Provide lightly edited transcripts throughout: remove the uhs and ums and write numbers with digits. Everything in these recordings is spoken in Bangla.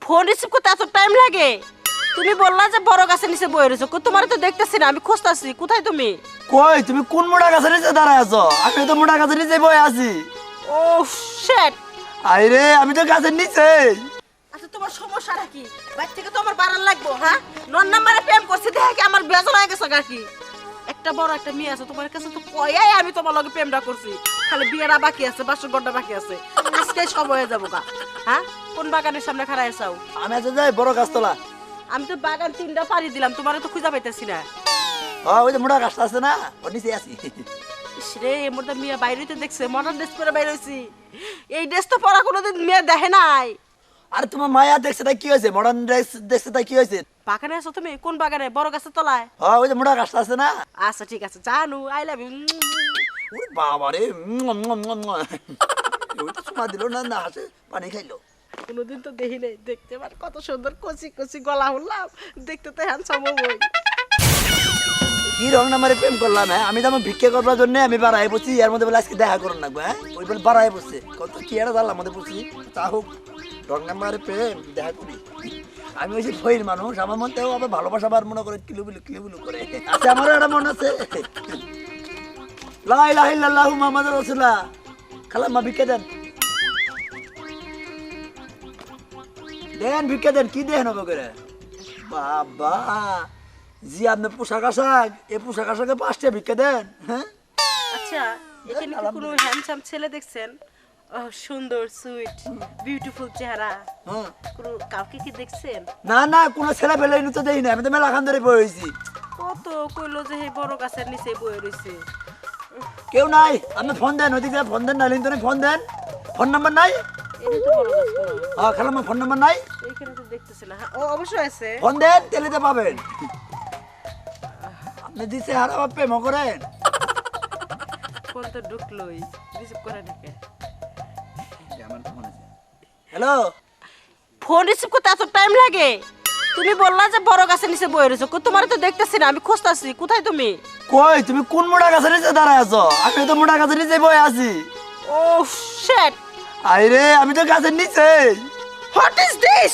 ফোন রিসিভ করতে এত টাইম লাগে? তুমি বললা যে বড় গাছের নিচে বয়ে রয়েছো, তোমার তো দেখতেছি না, আমি খুঁজতাছি। কোথায় তুমি? কই তুমি কোন মোটা গাছের নিচে দাঁড়ায় আছো? আমি তো মোটা গাছের নিচে বয়ে আছি। ও শিট! আরে আমি তো গাছের নিচে। আচ্ছা তোমার সমস্যাটা কি? বাইরে থেকে তো আমার বাড়ান লাগবো, হ্যাঁ? নন নাম্বারে প্রেম করছি দেখে কি আমার বেজার হয়ে গেছে গাকি? একটা বড় একটা মেয়ে আছে তোমার কাছে, তো কয়াই আমি তোমার লগে প্রেমটা করছি। খালি বিয়েটা বাকি আছে, বাসর ঘরটা বাকি আছে। আজকে সব হয়ে যাবো গা। হ্যাঁ, কোন বাগানের সামনে খাড়ায় আছো? আমি আছো যাই বড় গাছতলা। আমি তো বাগান 3টা পাড়ি দিলাম, তোমারে তো খুঁজা পাইতেছি না। ওই যে মোটা গাছটা আছে না, ওর নিচে আছি। ইস রে, এর মধ্যে মেয়ে বাইরে তো দেখছে, মডার্ন ড্রেস পরে বাইরে হয়েছি। এই ড্রেস তো পরা কোনোদিন মেয়ে দেখে নাই। আরে তোমার মায়া দেখছে তাই কি হয়েছে? মডার্ন ড্রেস দেখছে তাই কি হয়েছে? বাগানে আছো তুমি? কোন বাগানে? বড় গাছের তলায়? ওই যে মোটা গাছটা আছে না। আচ্ছা ঠিক আছে, জানু, আই লাভ ইউ। ওরে বাবা রে, ওই তো চুমা দিল না, না হাসে পানি খাইলো। কোনোদিন তো দেখি নাই, দেখতে পার কত সুন্দর কচি কচি গলা হলাম, দেখতে তো হ্যান্ডসাম হই। কি রং নাম্বারে প্রেম করলাম? হ্যাঁ, আমি তো আমার ভিক্ষা করবার জন্য আমি বাড়াই বসছি, এর মধ্যে বলে আজকে দেখা করুন না। হ্যাঁ, ওই বলে বাড়াই বসছে, কত কি একটা জানলাম মধ্যে বসছি। তা হোক, রং নাম্বারে প্রেম দেখা করি। আমি ওই যে ফইর মানুষ, আমার মনতেও আবার ভালোবাসাবার মনে করে কিলুবিলু করে। আচ্ছা, আমারও একটা মন আছে। লা ইলাহা ইল্লাল্লাহু মুহাম্মাদুর রাসূলুল্লাহ। খালাম্মা ভিক্ষা দেন, দেন ভিক্ষা দেন। কি দেন হবে করে? বাবা জি, আপনি পোশাক আশাক, এই পোশাক আশাকে 5টা ভিক্ষা দেন। হ্যাঁ, আচ্ছা, এখানে কি কোনো হ্যান্ডসাম ছেলে দেখছেন? সুন্দর, সুইট, বিউটিফুল চেহারা হ্যাঁ। কোনো কাউকে কি দেখছেন? না না, কোনো ছেলে ফেলে তো দেই না, আমি তো মেলা খান ধরে বই হয়েছি। কত কইলো যে এই বড় গাছের নিচে বয়ে রইছে। কেউ নাই, আপনি ফোন দেন, ওদিকে ফোন দেন, নালিন তো ফোন দেন। ফোন নাম্বার নাই? এটা তো বড় গাছ না। হ্যাঁ, খালাম্মা ফোন নাম্বার নাই? এখানে তো দেখতেছি না। ও অবশ্যই আছে। ফোন দেন, তেলিতে পাবেন। আপনি দিছে হারা বাপে ম করেন। ফোন তো ঢুকলোই, রিসিভ করে নাকি? হ্যালো, ফোন রিসিভ করতে এত টাইম লাগে? তুমি বললা যে বড় গাছের নিচে বয়ে রয়েছো, তোমার তো দেখতেছি না, আমি খুঁজতাছি। কোথায় তুমি? কই তুমি কোন মোটা গাছের নিচে দাঁড়ায় আছো? আমি তো মোটা গাছের নিচে বই আছি। ও শিট! আরে আমি তো গাছের নিচে। What is this?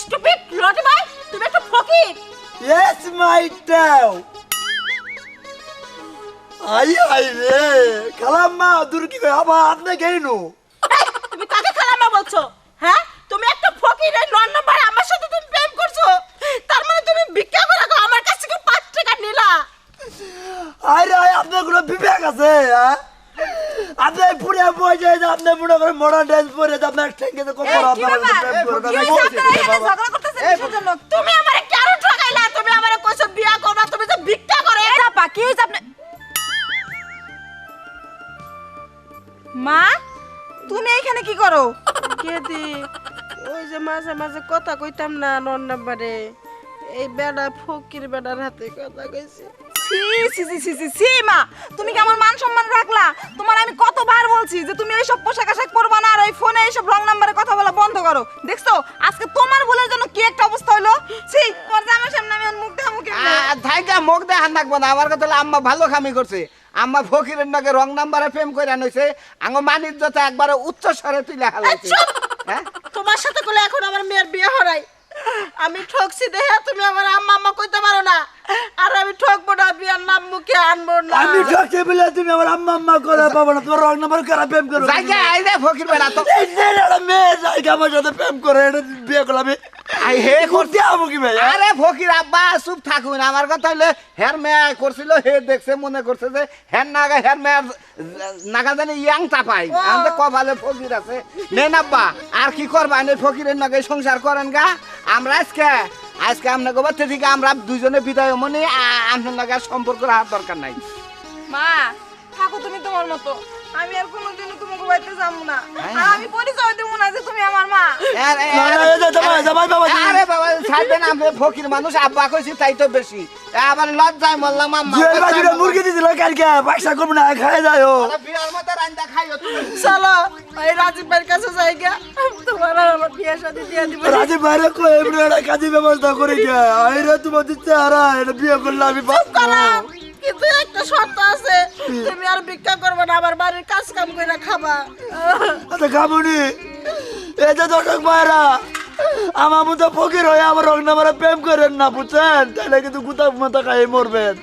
স্টুপিড লটি ভাই, তুমি একটা ফকির। ইয়েস মাই টাও। আই রে, খালাম্মা দূর কি কই আবার আপনি গেইনু? এই, তুমি কাকে খালামা বলছো? হ্যাঁ, তুমি একটা ফকির, এই নন নাম্বার আমার সাথে তুমি প্রেম করছো। তার মানে তুমি ভিক্ষা করে আমার কাছ থেকে 5 টাকা নিলা। আরে আপনার কোনো বিবেক আছে? হ্যাঁ, আপনি পুরে বই যায় যে আপনি মনে করেন মডার্ন ড্রেস পরে যে আপনার ঠেঙ্গে তো কোপর আপনার প্রেম করে কি হইছে আপনারা এখানে ঝগড়া করতেছেন কিসের জন্য? তুমি আমারে কেন ঠকাইলা? তুমি আমারে কইছো বিয়া করবা, তুমি যে ভিক্ষা করে। আপা কি হইছে আপনি? মা, তুমি এইখানে কি করো? কেদি, ওই যে মাঝে মাঝে কথা কইতাম না নন নাম্বারে, এই বেড়া ফকির বেড়ার হাতে কথা কইছি। ছি ছি ছি ছি ছি ছি মা, তুমি কি আমার মান সম্মান রাখলা? তোমার আমি কতবার বলছি যে তুমি এইসব পোশাক আশাক পরবা না, আর এই ফোনে এইসব রং নাম্বারে কথা বলা বন্ধ করো। দেখছো আজকে তোমার ভুলের জন্য কি একটা অবস্থা হলো। ছি, তোমার জামার সামনে আমি ওর মুখ দেখামু কেমনে? থাইকা মুখ দেখান থাকবো না। আমার কথা হলো আম্মা ভালো খামি করছে। আম্মা ফকিরের নাকি রং নাম্বারে প্রেম করে আনছে। আঙ্গ মানিজ্যতা একবারে উচ্চ স্বরে তুলে হালাইছে। হ্যাঁ, তোমার সাথে কইলে এখন আমার মেয়ের বিয়ে হরাই। আমি ঠকছি দেখে তুমি আমার আম্মা আম্মা কইতে পারো না, আর আমি ঠকবো না, বিয়ার নাম মুখে আনবো না। আমি ঠকছে বলে তুমি আমার আম্মা আম্মা করে পাবো না, তোমার রং নাম্বার করে প্রেম করো। জায়গা আই রে ফকির বেড়া তো এই যে একটা মেয়ে জায়গা আমার সাথে প্রেম করে, এটা বিয়ে করলাম আমি। আই হে করতে হবো কি ভাই? আরে ফকির আব্বা চুপ থাকুন। আমার কথা হইলে হের মেয়ে করছিল, হে দেখছে মনে করছে যে হের নাগা হের মেয়ের নাগা জানি ইয়াং চাপাই। আমাদের কপালে ফকির আছে। নেন আব্বা, আর কি করবা? এনে ফকিরের নাগে সংসার করেন গা। আমরা আজকে আপনার গোবার থেকে আমরা দুইজনে বিদায় মনে আপনার নাগে আর সম্পর্ক রাখার দরকার নাই। মা, থাকো তুমি তোমার মতো। আমি আর কোনোদিনও তোমাকে বাড়িতে যাবো না। আর আমি পরিচয় দেবো না যে তুমি আমার মা। আরে বাবা ছাড়বেন, আমি ফকির মানুষ। আব্বা কইছি তাই তো বেশি। আবার লজ্জায় মরলাম আম্মা। মুরগি দিছিল কালকে, পয়সা করবো না, খাই যায়। বিয়ার মতো রান্দা খাইও তুমি। চলো ওই রাজীব ভাইয়ের কাছে যাই গা, তোমার আর আমার বিয়ে শাদী দিয়ে দিব। রাজীব ভাইরে কই এমনি একটা কাজে ব্যবস্থা করে গে। আইরে তোমার দিচ্ছে হারা, এটা বিয়ে করলে আমি বাঁচবো। কিন্তু একটা শর্ত আছে, তুমি আর ভিক্ষা করবে না, আমার বাড়ির কাজ কাম করে খাবা। আচ্ছা খাবনি, এই যে দর্শক ভাইরা, আমার মতো ফকির হয়ে আমার রং নাম্বারে প্রেম করেন না, বুঝছেন? তাহলে কিন্তু গুতা মাথা খাই মরবেন।